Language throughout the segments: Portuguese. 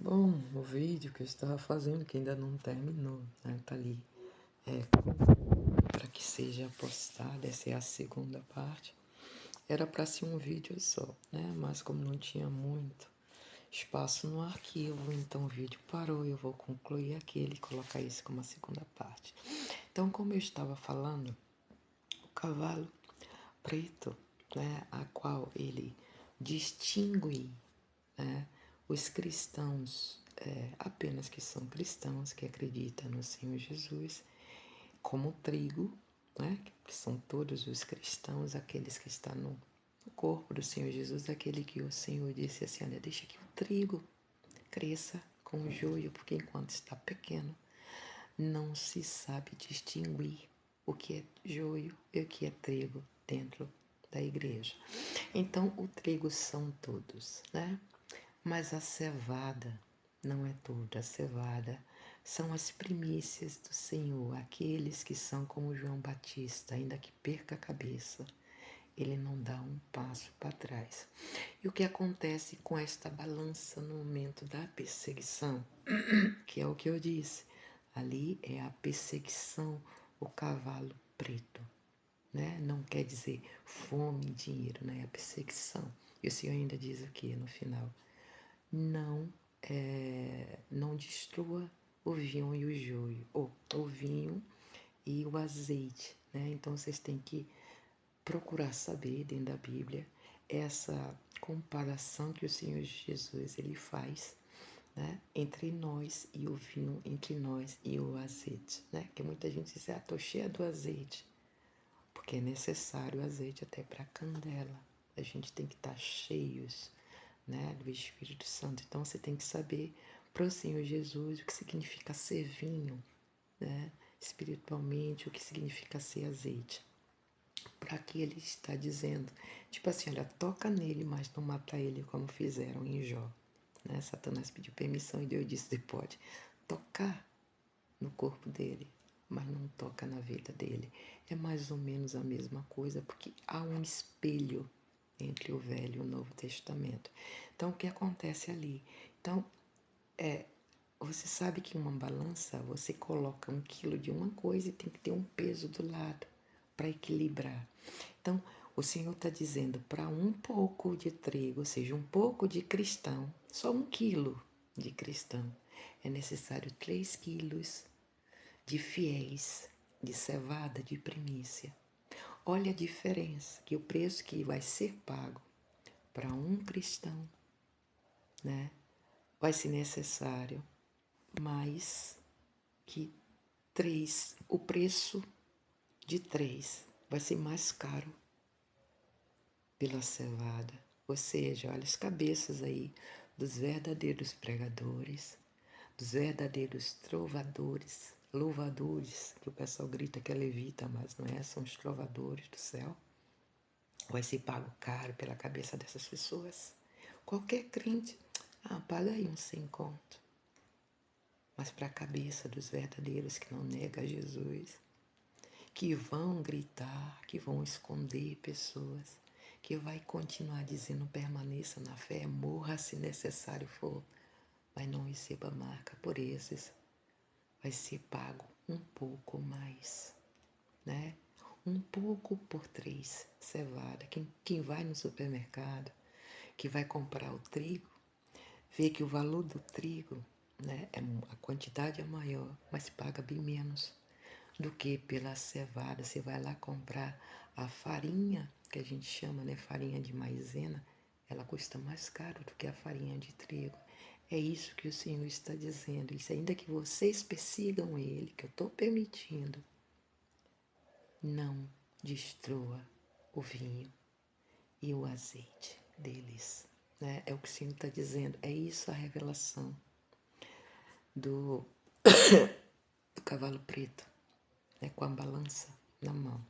Bom, o vídeo que eu estava fazendo, que ainda não terminou, né? Tá ali, para que seja postada, essa é a segunda parte. Era para ser um vídeo só, né? Mas como não tinha muito espaço no arquivo, então o vídeo parou. Eu vou concluir aquele e colocar isso como a segunda parte. Então, como eu estava falando, o cavalo preto, né? A qual ele distingue, né, os cristãos, apenas que são cristãos, que acreditam no Senhor Jesus, como trigo, né, que são todos os cristãos, aqueles que estão no corpo do Senhor Jesus, aquele que o Senhor disse assim, olha, deixa que o trigo cresça com o joio, porque enquanto está pequeno, não se sabe distinguir o que é joio e o que é trigo dentro da igreja. Então, o trigo são todos, né? Mas a cevada não é toda. A cevada são as primícias do Senhor, aqueles que são como João Batista, ainda que perca a cabeça, ele não dá um passo para trás. E o que acontece com esta balança no momento da perseguição, que é o que eu disse, ali é a perseguição, o cavalo preto, né? Não quer dizer fome e dinheiro, né? É a perseguição. E o Senhor ainda diz aqui no final, não destrua o vinho e o joio, ou o vinho e o azeite, né? Então vocês têm que procurar saber dentro da Bíblia essa comparação que o Senhor Jesus ele faz, né, entre nós e o vinho, entre nós e o azeite, né? Que muita gente diz, tô cheia do azeite, porque é necessário o azeite até para candela. A gente tem que estar cheios, né, do Espírito Santo. Então você tem que saber para o Senhor Jesus o que significa ser vinho, né, espiritualmente, o que significa ser azeite. Para que ele está dizendo, tipo assim, olha, toca nele, mas não mata ele como fizeram em Jó. Né? Satanás pediu permissão e Deus disse, você pode tocar no corpo dele, mas não toca na vida dele. É mais ou menos a mesma coisa, porque há um espelho entre o Velho e o Novo Testamento. Então, o que acontece ali? Então, você sabe que em uma balança você coloca 1 quilo de uma coisa e tem que ter um peso do lado para equilibrar. Então, o Senhor está dizendo para um pouco de trigo, ou seja, um pouco de cristão, só 1 quilo de cristão, é necessário 3 quilos de fiéis, de cevada, de primícia. Olha a diferença, que o preço que vai ser pago para um cristão, né, vai ser necessário mais que 3. O preço de 3 vai ser mais caro pela cevada. Ou seja, olha as cabeças aí dos verdadeiros pregadores, dos verdadeiros trovadores, louvadores, que o pessoal grita que é levita, mas não é, são os trovadores do céu. Vai ser pago caro pela cabeça dessas pessoas. Qualquer crente, paga aí uns 100 conto. Mas para a cabeça dos verdadeiros que não negam Jesus, que vão gritar, que vão esconder pessoas, que vai continuar dizendo permaneça na fé, morra se necessário for, mas não receba marca por esses, vai ser pago um pouco mais, né? Um pouco por 3 cevada. Quem vai no supermercado, que vai comprar o trigo, vê que o valor do trigo, né, a quantidade é maior, mas paga bem menos do que pela cevada. Você vai lá comprar a farinha, que a gente chama, né, farinha de maizena, ela custa mais caro do que a farinha de trigo. É isso que o Senhor está dizendo. Ele diz, ainda que vocês persigam ele, que eu estou permitindo, não destrua o vinho e o azeite deles. Né? É o que o Senhor está dizendo. É isso a revelação do cavalo preto, né? Com a balança na mão.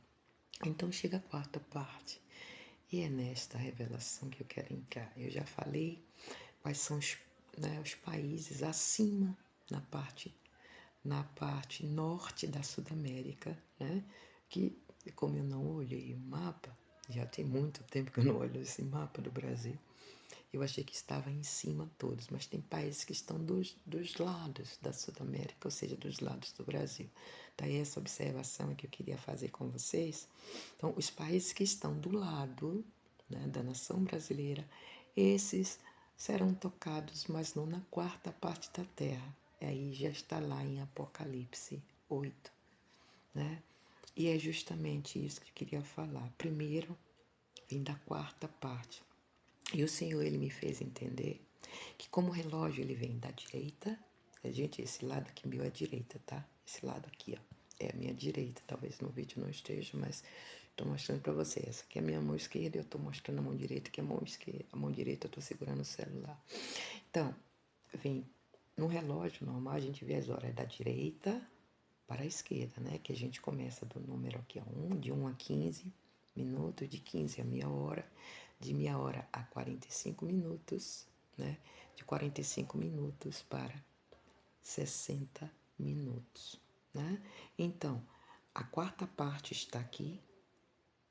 Então chega a quarta parte. E é nesta revelação que eu quero entrar. Eu já falei quais são os países acima na parte norte da Sudamérica, né? Que, como eu não olhei o mapa, já tem muito tempo que eu não olho esse mapa do Brasil, Eu achei que estava em cima todos, mas tem países que estão dos lados da Sudamérica, ou seja, dos lados do Brasil. Daí essa observação que eu queria fazer com vocês. Então, os países que estão do lado, né, da nação brasileira, esses serão tocados, mas não na quarta parte da terra. E aí já está lá em Apocalipse 8, né? E é justamente isso que eu queria falar. Primeiro, vem da quarta parte. E o Senhor, ele me fez entender que como o relógio, ele vem da direita, gente, esse lado aqui meu é direita, tá? Esse lado aqui, ó, é a minha direita. Talvez no vídeo não esteja, mas estou mostrando para você. Essa aqui é a minha mão esquerda e eu estou mostrando a mão direita, que é a mão esquerda. A mão direita eu estou segurando o celular. Então, vem no relógio normal, a gente vê as horas da direita para a esquerda, né? Que a gente começa do número aqui a 1, de 1 a 15 minutos, de 15 a meia hora, de meia hora a 45 minutos, né? De 45 minutos para 60 minutos, né? Então, a quarta parte está aqui,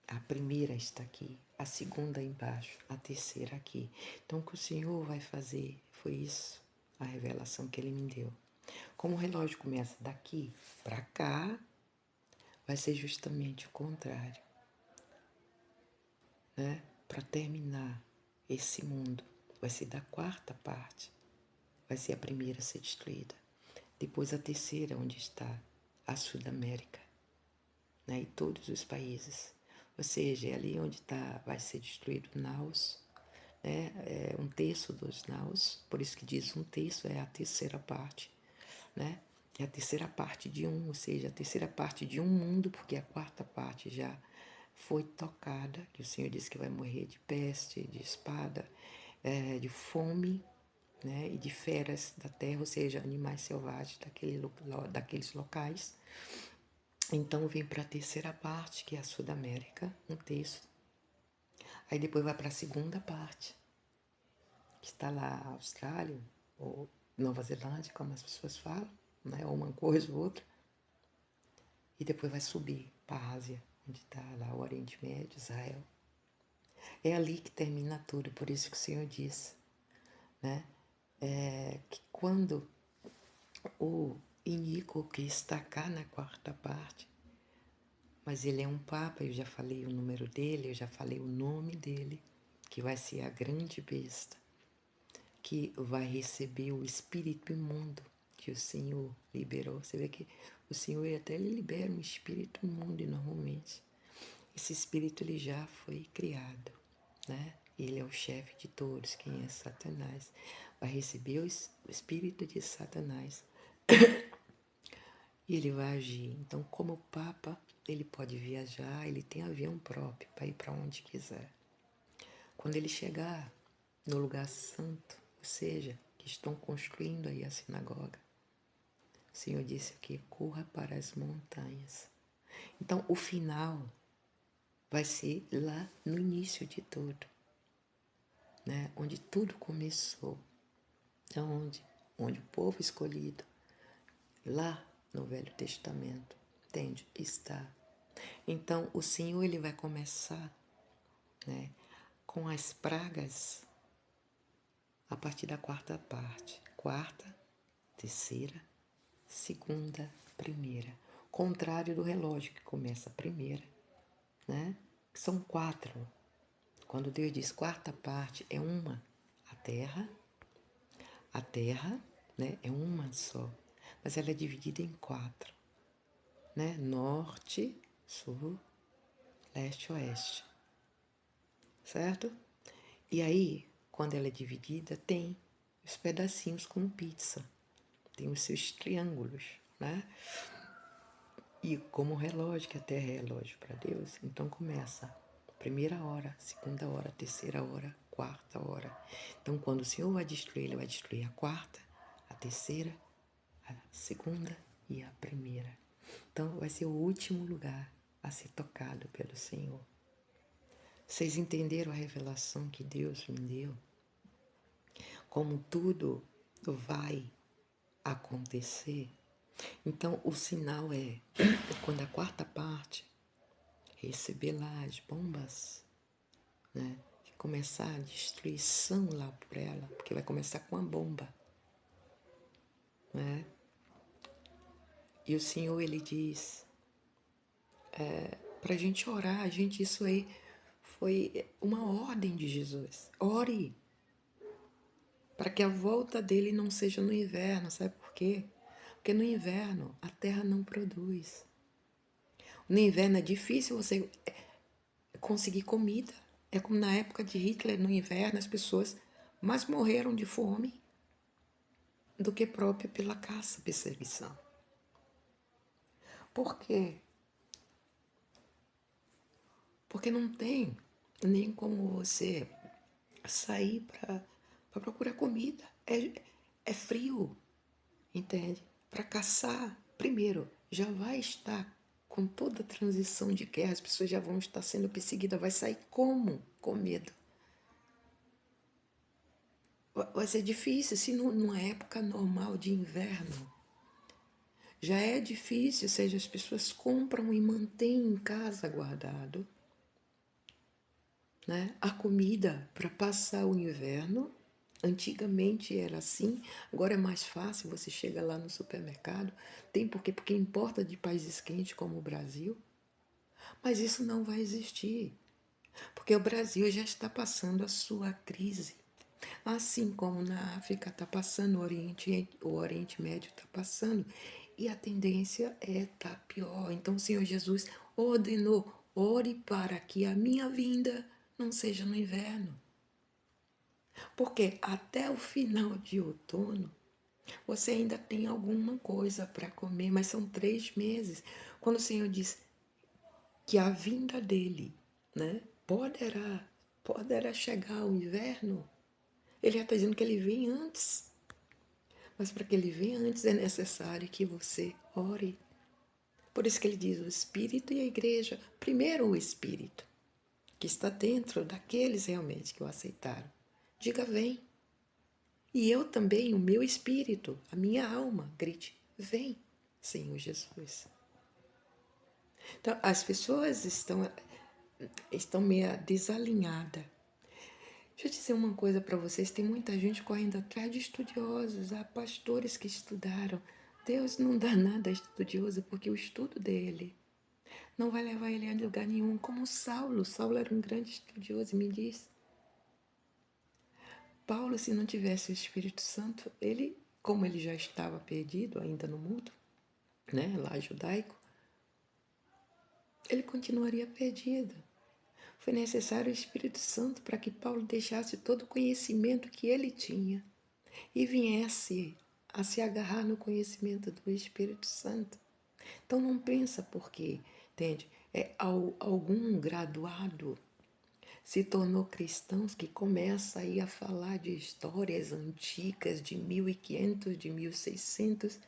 a primeira está aqui, a segunda embaixo, a terceira aqui. Então, o que o Senhor vai fazer foi isso, a revelação que Ele me deu. Como o relógio começa daqui para cá, vai ser justamente o contrário, né? Para terminar esse mundo, vai ser da quarta parte, vai ser a primeira a ser destruída. Depois a terceira, onde está a Sudamérica, né? E todos os países. Ou seja, é ali onde vai ser destruído Naus, né? É um terço dos Naus, por isso que diz um terço é a terceira parte, né? É a terceira parte de um, ou seja, a terceira parte de um mundo, porque a quarta parte já foi tocada, que o Senhor disse que vai morrer de peste, de espada, de fome, né? E de feras da terra, ou seja, animais selvagens daqueles locais. Então vem para a terceira parte, que é a Sudamérica, um terço. Aí depois vai para a segunda parte, que está lá a Austrália, ou Nova Zelândia, como as pessoas falam, né? Ou uma coisa ou outra. E depois vai subir para a Ásia, onde está lá o Oriente Médio, Israel. É ali que termina tudo, por isso que o Senhor diz, né? Que quando o iníquo que está cá na quarta parte, mas ele é um papa, eu já falei o número dele, eu já falei o nome dele, que vai ser a grande besta, que vai receber o espírito imundo que o Senhor liberou. Você vê que o Senhor até ele libera um espírito imundo normalmente. Esse espírito ele já foi criado, né? Ele é o chefe de todos, quem é Satanás. Vai receber o espírito de Satanás e ele vai agir. Então, como Papa, ele pode viajar, ele tem avião próprio para ir para onde quiser. Quando ele chegar no lugar santo, ou seja, que estão construindo aí a sinagoga, o Senhor disse que corra para as montanhas. Então, o final vai ser lá no início de tudo, né? Onde tudo começou. Onde o povo escolhido, lá no Velho Testamento, entende? Está. Então, o Senhor ele vai começar, né, com as pragas a partir da quarta parte. Quarta, terceira, segunda, primeira. Contrário do relógio, que começa a primeira, né? São quatro. Quando Deus diz quarta parte, é uma. A terra, né, é uma só, mas ela é dividida em quatro, né? Norte, sul, leste, oeste, certo? E aí, quando ela é dividida, tem os pedacinhos como pizza, tem os seus triângulos, né? E como relógio, que a terra é relógio para Deus, então começa a primeira hora, segunda hora, terceira hora, quarta hora. Então, quando o Senhor vai destruir, ele vai destruir a quarta, a terceira, a segunda e a primeira. Então, vai ser o último lugar a ser tocado pelo Senhor. Vocês entenderam a revelação que Deus me deu? Como tudo vai acontecer? Então, o sinal é quando a quarta parte receber lá as bombas, né? começar a destruição lá por ela, porque vai começar com uma bomba, né? E o Senhor, Ele diz para a gente orar, isso aí foi uma ordem de Jesus. Ore para que a volta dele não seja no inverno, sabe por quê? Porque no inverno a terra não produz. No inverno é difícil você conseguir comida. É como na época de Hitler, no inverno, as pessoas mais morreram de fome do que própria pela caça, perseguição. Por quê? Porque não tem nem como você sair para procurar comida. É frio, entende? Para caçar, primeiro, já vai estar com toda a transição de guerra, as pessoas já vão estar sendo perseguidas, vai sair como? Com medo. Vai ser difícil, se numa época normal de inverno, já é difícil, ou seja, as pessoas compram e mantêm em casa guardado, né, a comida para passar o inverno. Antigamente era assim, agora é mais fácil, você chega lá no supermercado, tem por quê? Porque importa de países quentes como o Brasil, mas isso não vai existir, porque o Brasil já está passando a sua crise, assim como na África está passando, o Oriente Médio está passando, e a tendência é estar pior. Então o Senhor Jesus ordenou, ore para que a minha vinda não seja no inverno. Porque até o final de outono, você ainda tem alguma coisa para comer, mas são 3 meses. Quando o Senhor diz que a vinda dele, né, poderá chegar o inverno, ele já está dizendo que ele vem antes. Mas para que ele venha antes é necessário que você ore. Por isso que ele diz o Espírito e a igreja. Primeiro o Espírito, que está dentro daqueles realmente que o aceitaram. Diga, vem. E eu também, o meu espírito, a minha alma, grite, vem, Senhor Jesus. Então, as pessoas estão meio desalinhadas. Deixa eu dizer uma coisa para vocês, tem muita gente correndo atrás de estudiosos, há pastores que estudaram. Deus não dá nada a estudioso, porque o estudo dele não vai levar ele a lugar nenhum, como Saulo. Saulo era um grande estudioso, me diz. Paulo, se não tivesse o Espírito Santo, ele, como ele já estava perdido ainda no mundo, né, lá judaico, ele continuaria perdido. Foi necessário o Espírito Santo para que Paulo deixasse todo o conhecimento que ele tinha e viesse a se agarrar no conhecimento do Espírito Santo. Então não pensa porque, entende? Algum graduado se tornou cristão que começa aí a falar de histórias antigas de 1500, de 1600,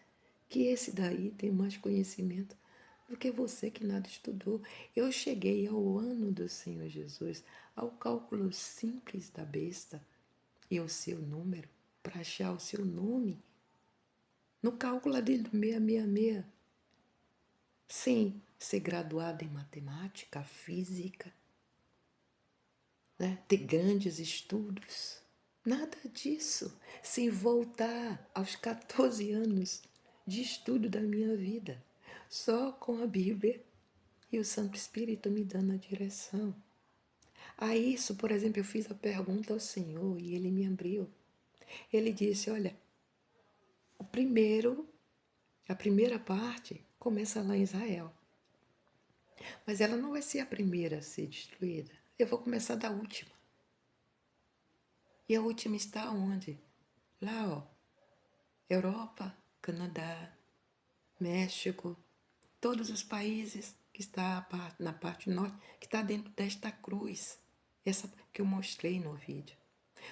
que esse daí tem mais conhecimento do que você que nada estudou. Eu cheguei ao ano do Senhor Jesus, ao cálculo simples da besta e o seu número, para achar o seu nome, no cálculo dele do 666, sem ser graduado em matemática, física, né? Ter grandes estudos, nada disso, sem voltar aos 14 anos de estudo da minha vida, só com a Bíblia e o Santo Espírito me dando a direção. A isso, por exemplo, eu fiz a pergunta ao Senhor e Ele me abriu. Ele disse, olha, a primeira parte começa lá em Israel, mas ela não vai ser a primeira a ser destruída. Eu vou começar da última. E a última está onde? Lá, ó, Europa, Canadá, México, todos os países que está na parte norte, que está dentro desta cruz, essa que eu mostrei no vídeo.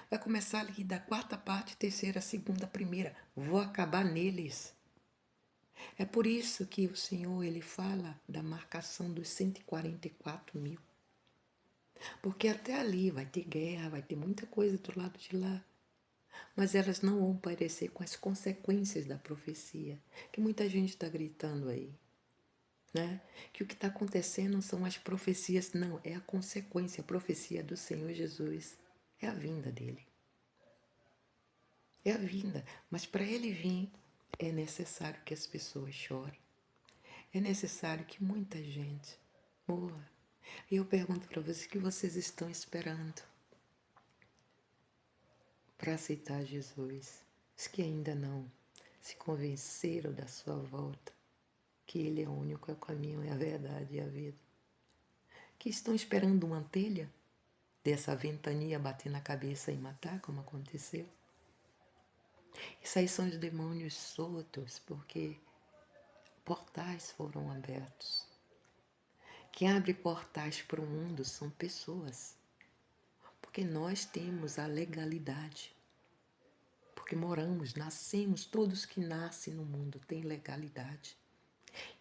Vai começar ali da quarta parte, terceira, segunda, primeira. Vou acabar neles. É por isso que o Senhor ele fala da marcação dos 144 mil. Porque até ali vai ter guerra, vai ter muita coisa do lado de lá. Mas elas não vão parecer com as consequências da profecia, que muita gente está gritando aí. né? Que o que está acontecendo não são as profecias, não, é a consequência, a profecia do Senhor Jesus. É a vinda dele. É a vinda. Mas para ele vir, é necessário que as pessoas chorem. É necessário que muita gente morra. E eu pergunto para vocês o que vocês estão esperando para aceitar Jesus. Os que ainda não se convenceram da sua volta, que Ele é o único, é o caminho, é a verdade e a vida. Que estão esperando uma telha dessa ventania bater na cabeça e matar, como aconteceu. Isso aí são os demônios soltos, porque portais foram abertos. Quem abre portais para o mundo são pessoas. Porque nós temos a legalidade. Porque moramos, nascemos, todos que nascem no mundo têm legalidade.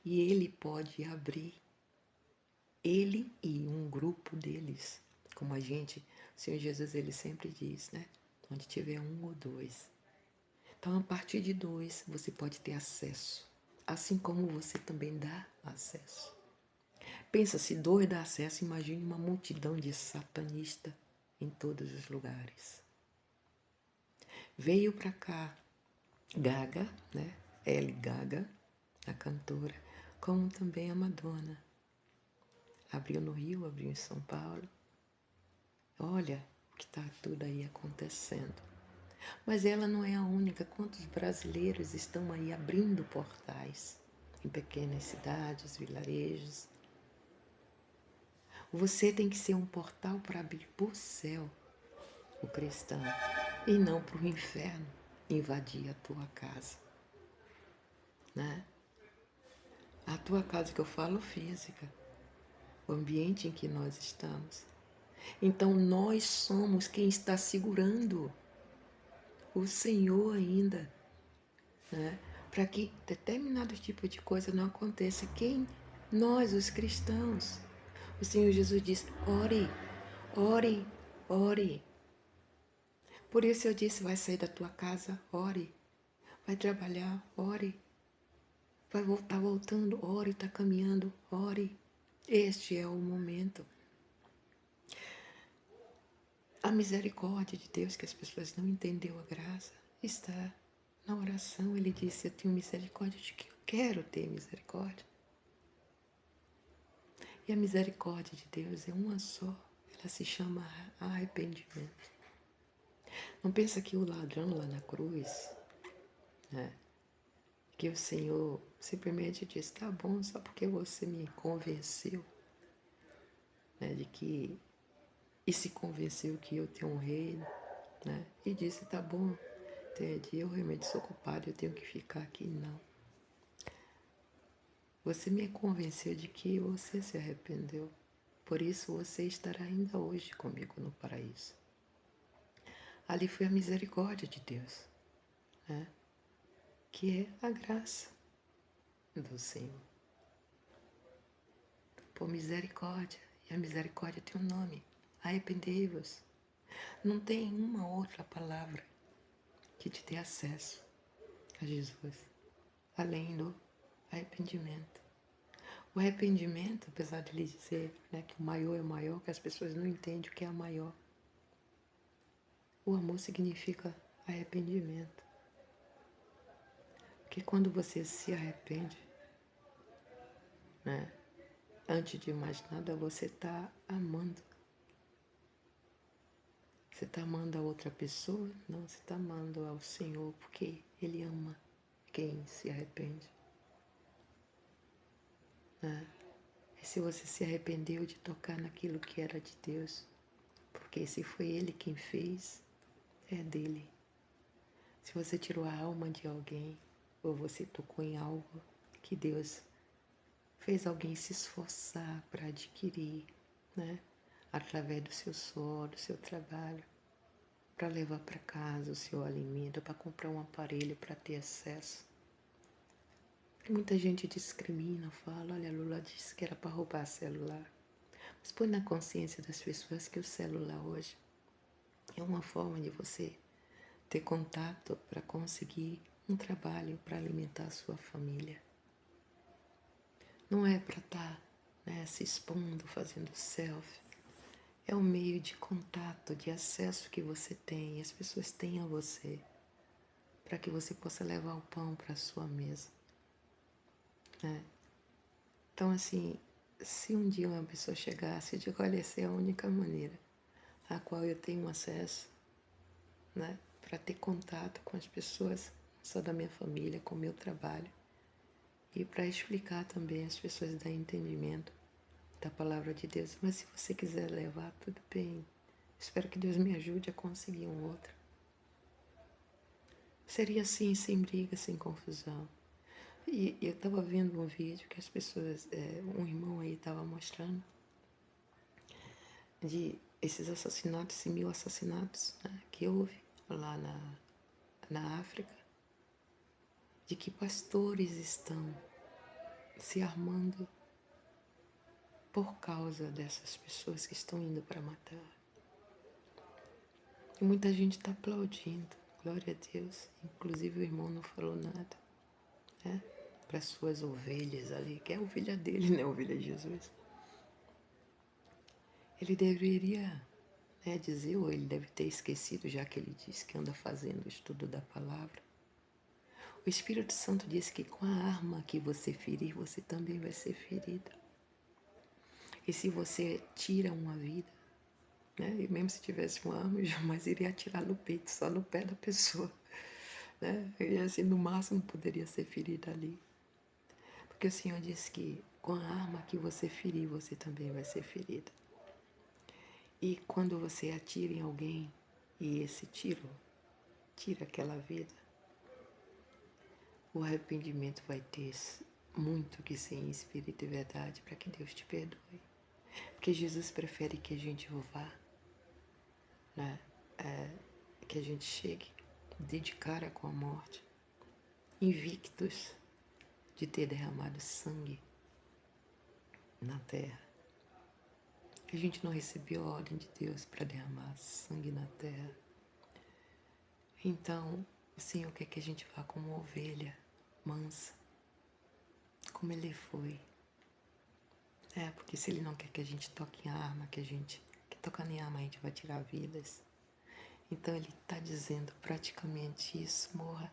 E Ele pode abrir, Ele e um grupo deles, como a gente, o Senhor Jesus, Ele sempre diz, né? Onde tiver um ou dois. Então, a partir de dois, você pode ter acesso, assim como você também dá acesso. Pensa, se dois dá acesso, imagine uma multidão de satanistas em todos os lugares. Veio para cá Gaga, né? Lady Gaga, a cantora, como também a Madonna. Abriu no Rio, abriu em São Paulo. Olha o que está tudo aí acontecendo. Mas ela não é a única. Quantos brasileiros estão aí abrindo portais em pequenas cidades, vilarejos? Você tem que ser um portal para abrir para o céu, o cristão, e não para o inferno invadir a tua casa, né? A tua casa que eu falo física, o ambiente em que nós estamos. Então nós somos quem está segurando o Senhor ainda, né? Para que determinado tipo de coisa não aconteça. Quem? Nós, os cristãos. O Senhor Jesus diz: ore, ore, ore. Por isso eu disse: vai sair da tua casa, ore. Vai trabalhar, ore. Vai voltar voltando, ore, está caminhando, ore. Este é o momento. A misericórdia de Deus, que as pessoas não entenderam a graça, está na oração. Ele disse: eu tenho misericórdia de que eu quero ter misericórdia. E a misericórdia de Deus é uma só. Ela se chama arrependimento. Não pensa que o ladrão lá na cruz, né, que o Senhor simplesmente disse: tá bom, só porque você me convenceu, né, de que... E se convenceu que eu tenho um reino, né? E disse: tá bom, entendi, eu realmente sou culpado, eu tenho que ficar aqui. Não. Você me convenceu de que você se arrependeu. Por isso você estará ainda hoje comigo no paraíso. Ali foi a misericórdia de Deus, né? Que é a graça do Senhor. Por misericórdia. E a misericórdia tem um nome: arrependei-vos. Não tem uma outra palavra que te dê acesso a Jesus, além do arrependimento. O arrependimento, apesar de ele dizer, né, que o maior é o maior, que as pessoas não entendem o que é o maior. O amor significa arrependimento. Porque quando você se arrepende, né, antes de mais nada, você está amando. Você está amando a outra pessoa? Não, você está amando ao Senhor, porque Ele ama quem se arrepende. Né? E se você se arrependeu de tocar naquilo que era de Deus, porque se foi Ele quem fez, é dele. Se você tirou a alma de alguém, ou você tocou em algo que Deus fez alguém se esforçar para adquirir, né? Através do seu suor, do seu trabalho, para levar para casa o seu alimento, para comprar um aparelho para ter acesso. Muita gente discrimina, fala: olha, a Lula disse que era para roubar celular. Mas põe na consciência das pessoas que o celular hoje é uma forma de você ter contato para conseguir um trabalho para alimentar a sua família. Não é para estar, né, se expondo, fazendo selfie. É um meio de contato, de acesso que você tem, as pessoas têm a você, para que você possa levar o pão para a sua mesa, né? Então, assim, se um dia uma pessoa chegasse e dizer, olha, essa é a única maneira a qual eu tenho acesso, né, para ter contato com as pessoas, não só da minha família, com o meu trabalho, e para explicar também às pessoas, dar entendimento da palavra de Deus. Mas se você quiser levar, tudo bem. Espero que Deus me ajude a conseguir um outro. Seria assim, sem briga, sem confusão. E eu estava vendo um vídeo que as pessoas, um irmão aí estava mostrando, de esses assassinatos, esses 1000 assassinatos, né, que houve lá na África, de que pastores estão se armando por causa dessas pessoas que estão indo para matar. E muita gente está aplaudindo, glória a Deus. Inclusive o irmão não falou nada, né? Para as suas ovelhas ali, que é a ovelha dele, né? A ovelha de Jesus. Ele deveria, né, dizer, ou ele deve ter esquecido, já que ele disse que anda fazendo o estudo da palavra. O Espírito Santo disse que com a arma que você ferir, você também vai ser ferida. E se você tira uma vida, né, e mesmo se tivesse uma arma, eu jamais iria atirar no peito, só no pé da pessoa, né? E assim, no máximo poderia ser ferida ali. Porque o Senhor disse que com a arma que você ferir, você também vai ser ferida. E quando você atira em alguém e esse tiro tira aquela vida, o arrependimento vai ter muito que ser em espírito e verdade para que Deus te perdoe. Porque Jesus prefere que a gente vá, né? Que a gente chegue de cara com a morte, invictos de ter derramado sangue na terra. Que a gente não recebeu a ordem de Deus para derramar sangue na terra. Então, o Senhor quer que a gente vá como ovelha mansa, como Ele foi. Porque se Ele não quer que a gente toque em arma, que tocando em arma a gente vai tirar vidas. Então Ele está dizendo praticamente isso, morra